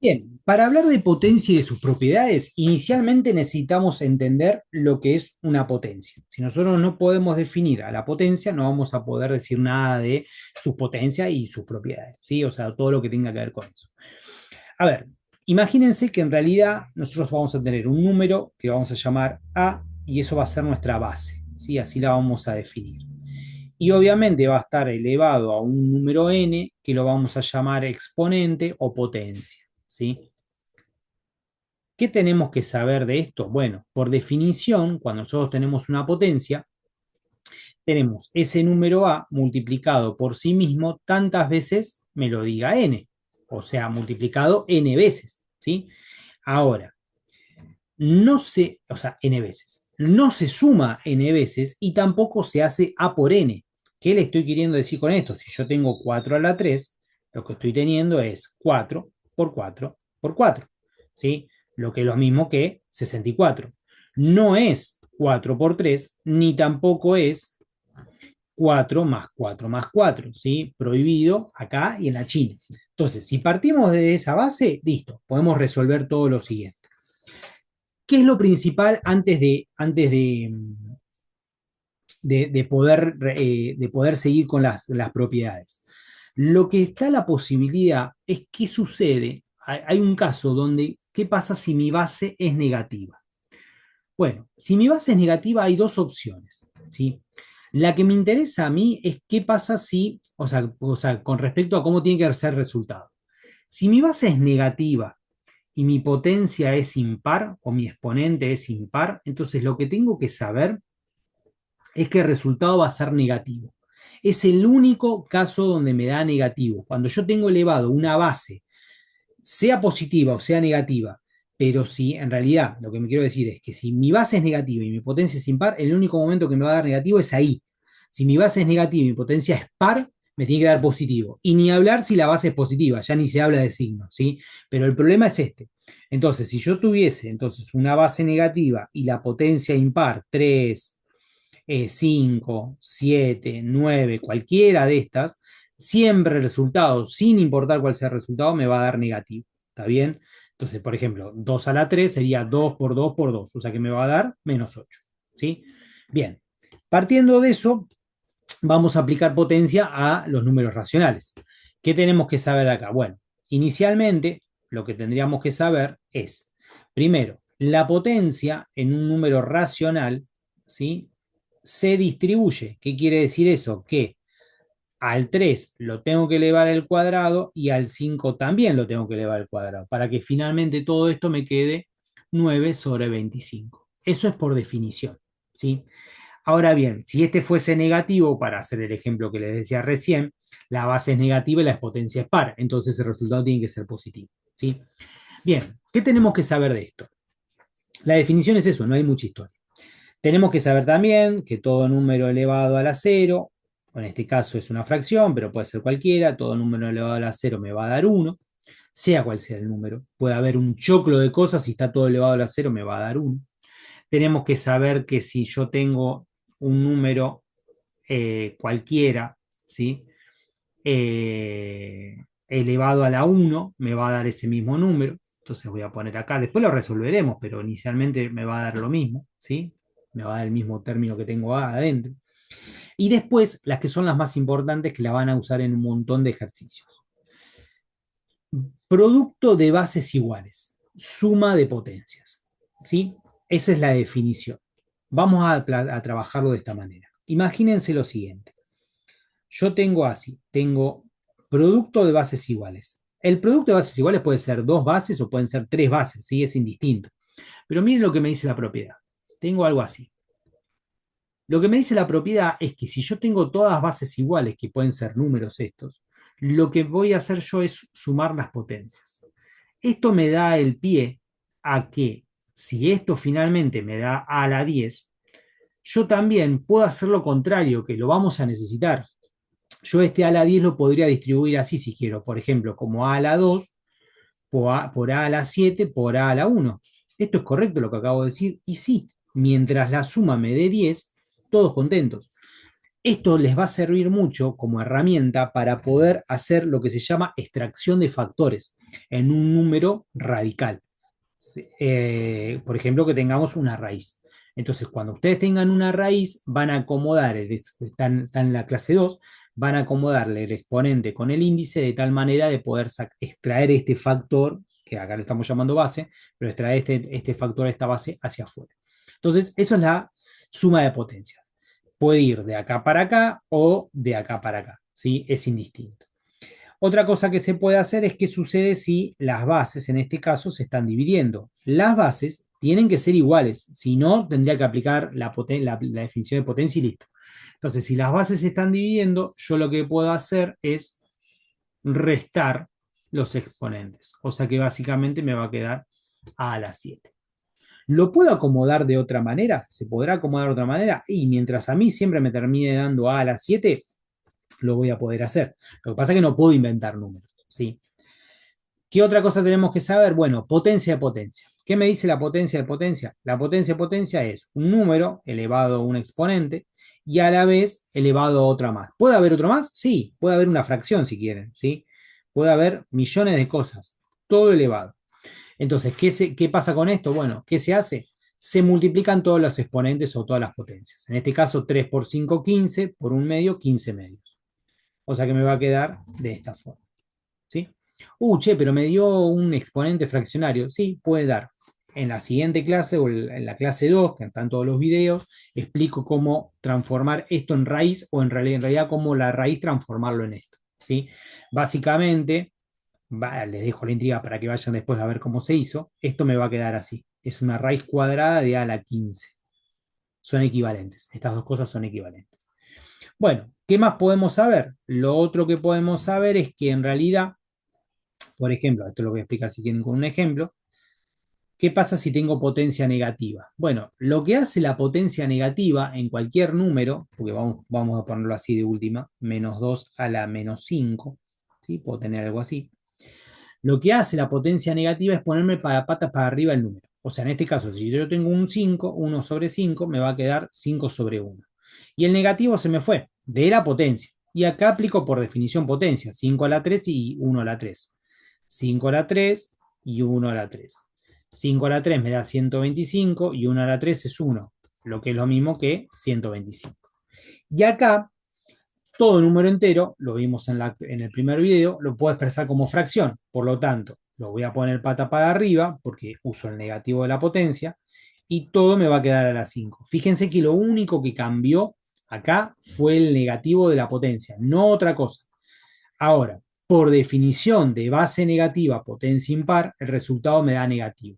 Bien, para hablar de potencia y de sus propiedades, inicialmente necesitamos entender lo que es una potencia. Si nosotros no podemos definir a la potencia, no vamos a poder decir nada de su potencia y sus propiedades, ¿sí? O sea, todo lo que tenga que ver con eso. A ver, imagínense que en realidad nosotros vamos a tener un número que vamos a llamar A y eso va a ser nuestra base, ¿sí? Así la vamos a definir. Y obviamente va a estar elevado a un número n que lo vamos a llamar exponente o potencia, ¿sí? ¿Qué tenemos que saber de esto? Bueno, por definición, cuando nosotros tenemos una potencia, tenemos ese número A multiplicado por sí mismo tantas veces me lo diga n, o sea, multiplicado n veces, ¿sí? Ahora, no se, o sea, n veces, no se suma n veces y tampoco se hace A por n. ¿Qué le estoy queriendo decir con esto? Si yo tengo 4 a la 3, lo que estoy teniendo es 4 por 4 por 4, ¿sí? Lo que es lo mismo que 64. No es 4 por 3, ni tampoco es 4 más 4 más 4, ¿sí? Prohibido acá y en la China. Entonces, si partimos de esa base, listo, podemos resolver todo lo siguiente. ¿Qué es lo principal de poder seguir con las propiedades? Lo que está la posibilidad es qué sucede. Hay un caso donde, ¿qué pasa si mi base es negativa? Bueno, si mi base es negativa hay dos opciones, ¿sí? La que me interesa a mí es qué pasa si, o sea, con respecto a cómo tiene que ser el resultado. Si mi base es negativa y mi potencia es impar o mi exponente es impar, entonces lo que tengo que saber es que el resultado va a ser negativo. Es el único caso donde me da negativo. Cuando yo tengo elevado una base, sea positiva o sea negativa, pero si en realidad lo que me quiero decir es que si mi base es negativa y mi potencia es impar, el único momento que me va a dar negativo es ahí. Si mi base es negativa y mi potencia es par, me tiene que dar positivo. Y ni hablar si la base es positiva, ya ni se habla de signos, ¿sí? Pero el problema es este. Entonces, si yo tuviese entonces una base negativa y la potencia impar, 3 5, 7, 9, cualquiera de estas, siempre el resultado, sin importar cuál sea el resultado, me va a dar negativo. ¿Está bien? Entonces, por ejemplo, 2 a la 3 sería 2 por 2 por 2, o sea que me va a dar -8. ¿Sí? Bien, partiendo de eso, vamos a aplicar potencia a los números racionales. ¿Qué tenemos que saber acá? Bueno, inicialmente lo que tendríamos que saber es, primero, la potencia en un número racional, ¿sí? Se distribuye. ¿Qué quiere decir eso? Que al 3 lo tengo que elevar al cuadrado y al 5 también lo tengo que elevar al cuadrado, para que finalmente todo esto me quede 9 sobre 25. Eso es por definición, ¿sí? Ahora bien, si este fuese negativo, para hacer el ejemplo que les decía recién, la base es negativa y la exponencia es par, entonces el resultado tiene que ser positivo, ¿sí? Bien, ¿qué tenemos que saber de esto? La definición es eso, no hay mucha historia. Tenemos que saber también que todo número elevado a la cero, en este caso es una fracción, pero puede ser cualquiera, todo número elevado a la cero me va a dar uno, sea cual sea el número. Puede haber un choclo de cosas, si está todo elevado a la cero me va a dar uno. Tenemos que saber que si yo tengo un número cualquiera, ¿sí? Elevado a la uno me va a dar ese mismo número. Entonces voy a poner acá, después lo resolveremos, pero inicialmente me va a dar lo mismo, ¿sí? Me va a dar el mismo término que tengo adentro. Y después, las que son las más importantes, que la van a usar en un montón de ejercicios. Producto de bases iguales, suma de potencias, ¿sí? Esa es la definición. Vamos a trabajarlo de esta manera. Imagínense lo siguiente. Yo tengo así, tengo producto de bases iguales. El producto de bases iguales puede ser dos bases o pueden ser tres bases, ¿sí? Es indistinto. Pero miren lo que me dice la propiedad. Tengo algo así. Lo que me dice la propiedad es que si yo tengo todas bases iguales, que pueden ser números estos, lo que voy a hacer yo es sumar las potencias. Esto me da el pie a que si esto finalmente me da a la 10, yo también puedo hacer lo contrario, que lo vamos a necesitar. Yo este a la 10 lo podría distribuir así si quiero, por ejemplo, como a la 2 por A a la 7 por A a la 1. ¿Esto es correcto lo que acabo de decir? Y sí, mientras la suma me dé 10, todos contentos. Esto les va a servir mucho como herramienta para poder hacer lo que se llama extracción de factores en un número radical. ¿Sí? Por ejemplo, que tengamos una raíz. Entonces, cuando ustedes tengan una raíz, van a acomodar, están en la clase 2, van a acomodarle el exponente con el índice de tal manera de poder extraer este factor, que acá le estamos llamando base, pero extraer este factor, esta base hacia afuera. Entonces, eso es la suma de potencias. Puede ir de acá para acá o de acá para acá, ¿sí? Es indistinto. Otra cosa que se puede hacer es qué sucede si las bases, en este caso, se están dividiendo. Las bases tienen que ser iguales, si no, tendría que aplicar la definición de potencia y listo. Entonces, si las bases se están dividiendo, yo lo que puedo hacer es restar los exponentes. O sea que básicamente me va a quedar a la 7. ¿Lo puedo acomodar de otra manera? ¿Se podrá acomodar de otra manera? Y mientras a mí siempre me termine dando a la 7, lo voy a poder hacer. Lo que pasa es que no puedo inventar números, ¿sí? ¿Qué otra cosa tenemos que saber? Bueno, potencia de potencia. ¿Qué me dice la potencia de potencia? La potencia de potencia es un número elevado a un exponente y a la vez elevado a otra más. ¿Puede haber otro más? Sí, puede haber una fracción si quieren, ¿sí? Puede haber millones de cosas, todo elevado. Entonces, ¿qué pasa con esto? Bueno, ¿qué se hace? Se multiplican todos los exponentes o todas las potencias. En este caso, 3 por 5, 15, por un medio, 15 medios. O sea que me va a quedar de esta forma. ¿Sí? Che, pero me dio un exponente fraccionario. Sí, puede dar. En la siguiente clase o en la clase 2, que están todos los videos, explico cómo transformar esto en raíz o en realidad cómo la raíz transformarlo en esto. ¿Sí? Básicamente, les dejo la intriga para que vayan después a ver cómo se hizo. Esto me va a quedar así. Es una raíz cuadrada de a la 15. Son equivalentes. Estas dos cosas son equivalentes. Bueno, ¿qué más podemos saber? Lo otro que podemos saber es que en realidad, por ejemplo, esto lo voy a explicar si quieren con un ejemplo. ¿Qué pasa si tengo potencia negativa? Bueno, lo que hace la potencia negativa en cualquier número, porque vamos a ponerlo así de última, menos 2 a la menos 5, ¿sí? Puedo tener algo así. Lo que hace la potencia negativa es ponerme para patas para arriba el número. O sea, en este caso, si yo tengo un 5, 1 sobre 5, me va a quedar 5 sobre 1. Y el negativo se me fue, de la potencia. Y acá aplico por definición potencia, 5 a la 3 y 1 a la 3. 5 a la 3 y 1 a la 3. 5 a la 3 me da 125 y 1 a la 3 es 1, lo que es lo mismo que 125. Y acá, todo número entero, lo vimos en el primer video, lo puedo expresar como fracción. Por lo tanto, lo voy a poner pata para arriba porque uso el negativo de la potencia y todo me va a quedar a la 5. Fíjense que lo único que cambió acá fue el negativo de la potencia, no otra cosa. Ahora, por definición de base negativa, potencia impar, el resultado me da negativo.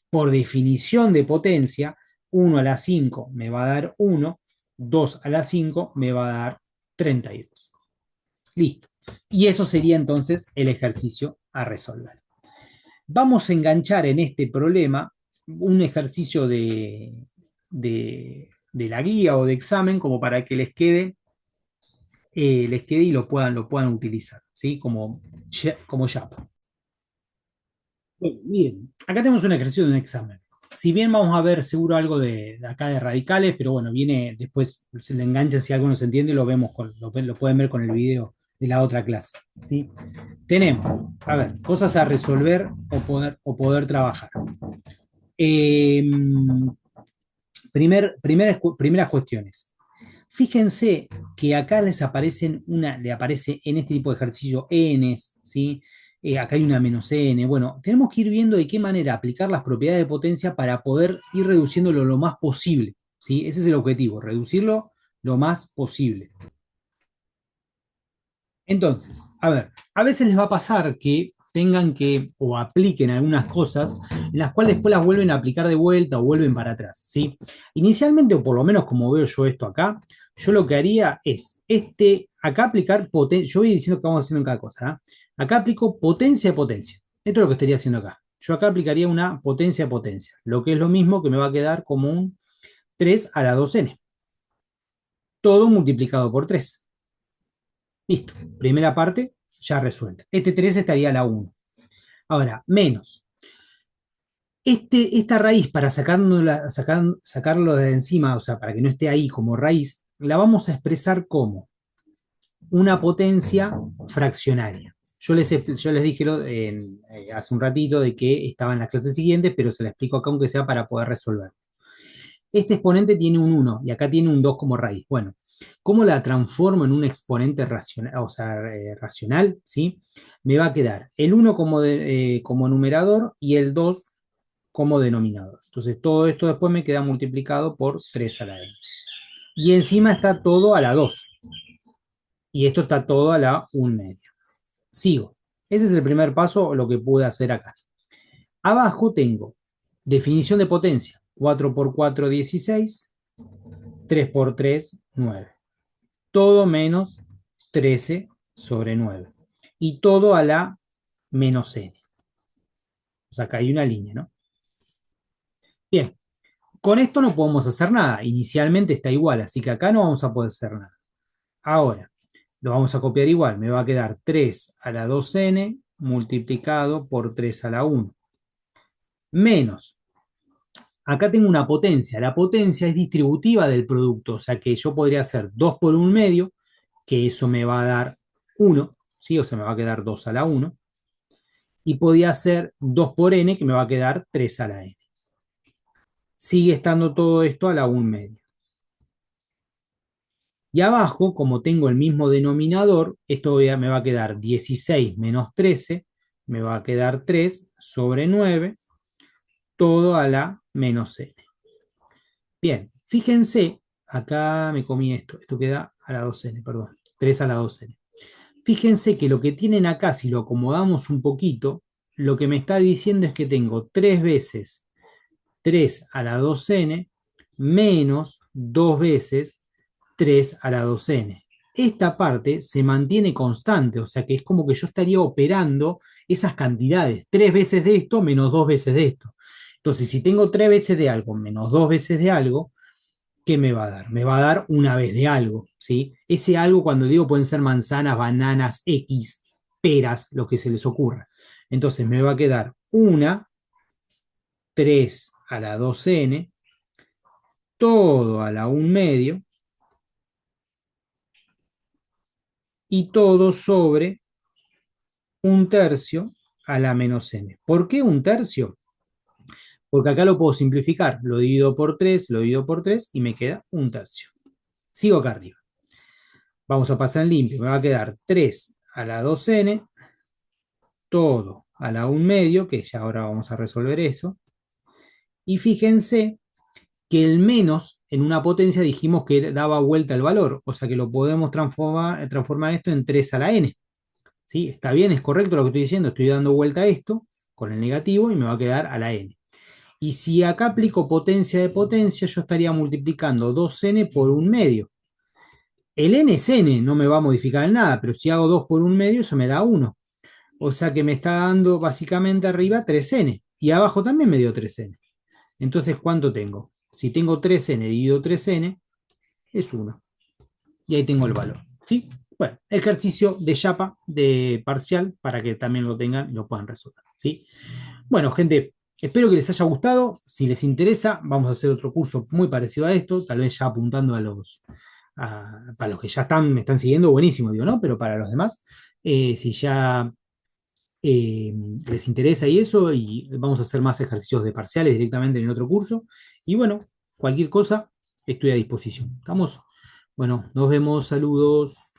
Por definición de potencia, 1 a la 5 me va a dar 1, 2 a la 5 me va a dar 32. Listo. Y eso sería entonces el ejercicio a resolver. Vamos a enganchar en este problema un ejercicio de la guía o de examen como para que les quede y lo puedan utilizar, ¿sí? Como chapa. Bueno, bien, acá tenemos un ejercicio de un examen. Si bien vamos a ver seguro algo de acá de radicales, pero bueno, viene después, se le enganchan si algo no se entiende, lo vemos lo pueden ver con el video de la otra clase, ¿sí? Tenemos, a ver, cosas a resolver o poder trabajar. Eh, primeras cuestiones. Fíjense que acá le aparece en este tipo de ejercicio Ns, ¿sí? Acá hay una menos N. Bueno, tenemos que ir viendo de qué manera aplicar las propiedades de potencia para poder ir reduciéndolo lo más posible, ¿sí? Ese es el objetivo, reducirlo lo más posible. Entonces, a ver, a veces les va a pasar que tengan que o apliquen algunas cosas en las cuales después las vuelven a aplicar de vuelta o vuelven para atrás, ¿sí? Inicialmente, o por lo menos como veo yo esto acá, yo lo que haría es, acá aplicar potencia, yo voy diciendo que vamos haciendo en cada cosa, ¿ah? Acá aplico potencia de potencia. Esto es lo que estaría haciendo acá. Yo acá aplicaría una potencia de potencia, lo que es lo mismo que me va a quedar como un 3 a la 2n. Todo multiplicado por 3. Listo. Primera parte ya resuelta. Este 3 estaría a la 1. Ahora, menos. Esta raíz, para sacarlo de encima, o sea, para que no esté ahí como raíz, la vamos a expresar como una potencia fraccionaria. Yo les dije hace un ratito de que estaba en las clases siguientes, pero se la explico acá aunque sea para poder resolver. Este exponente tiene un 1 y acá tiene un 2 como raíz. Bueno, ¿cómo la transformo en un exponente racional, o sea, racional? ¿Sí? Me va a quedar el 1 como numerador y el 2 como denominador. Entonces todo esto después me queda multiplicado por 3 a la n. Y encima está todo a la 2. Y esto está todo a la 1/2. Sigo. Ese es el primer paso, lo que pude hacer acá. Abajo tengo definición de potencia. 4 por 4, 16. 3 por 3, 9. Todo menos 13 sobre 9. Y todo a la menos n. O sea, acá hay una línea, ¿no? Bien, con esto no podemos hacer nada. Inicialmente está igual, así que acá no vamos a poder hacer nada. Ahora, lo vamos a copiar igual. Me va a quedar 3 a la 2n multiplicado por 3 a la 1. Menos. Acá tengo una potencia. La potencia es distributiva del producto. O sea que yo podría hacer 2 por 1/2, que eso me va a dar 1. ¿Sí? O sea, me va a quedar 2 a la 1. Y podía hacer 2 por n, que me va a quedar 3 a la n. Sigue estando todo esto a la 1/2. Y abajo, como tengo el mismo denominador, esto me va a quedar 16 menos 13, me va a quedar 3 sobre 9, todo a la menos n. Bien, fíjense, acá me comí esto queda a la 2n, perdón, 3 a la 2n. Fíjense que lo que tienen acá, si lo acomodamos un poquito, lo que me está diciendo es que tengo 3 veces 3 a la 2n menos 2 veces 3 a la 2n. Esta parte se mantiene constante, o sea que es como que yo estaría operando esas cantidades, 3 veces de esto menos 2 veces de esto. Entonces, si tengo 3 veces de algo menos 2 veces de algo, ¿qué me va a dar? Me va a dar una vez de algo, ¿sí? Ese algo, cuando digo, pueden ser manzanas, bananas, X, peras, lo que se les ocurra. Entonces, me va a quedar una 3 a la 2n, todo a la 1/2 y todo sobre 1/3 a la menos n. ¿Por qué 1/3? Porque acá lo puedo simplificar. Lo divido por 3, lo divido por 3 y me queda 1/3. Sigo acá arriba. Vamos a pasar en limpio. Me va a quedar 3 a la 2n, todo a la 1/2, que ya ahora vamos a resolver eso. Y fíjense que el menos en una potencia dijimos que daba vuelta el valor, o sea que lo podemos transformar esto en 3 a la n. ¿Sí? Está bien, es correcto lo que estoy diciendo, estoy dando vuelta a esto con el negativo y me va a quedar a la n. Y si acá aplico potencia de potencia, yo estaría multiplicando 2n por 1/2. El n es n, no me va a modificar en nada, pero si hago 2 por 1/2, eso me da 1. O sea que me está dando básicamente arriba 3n. Y abajo también me dio 3n. Entonces, ¿cuánto tengo? Si tengo 3n dividido 3n, es 1. Y ahí tengo el valor. ¿Sí? Bueno, ejercicio de chapa, de parcial, para que también lo tengan y lo puedan resolver. ¿Sí? Bueno, gente, espero que les haya gustado. Si les interesa, vamos a hacer otro curso muy parecido a esto, tal vez ya apuntando para los que ya me están siguiendo, buenísimo, digo, ¿no? Pero para los demás, si ya eh, les interesa y eso, y vamos a hacer más ejercicios de parciales directamente en el otro curso. Y bueno, cualquier cosa, estoy a disposición. ¿Estamos? Bueno, nos vemos, saludos.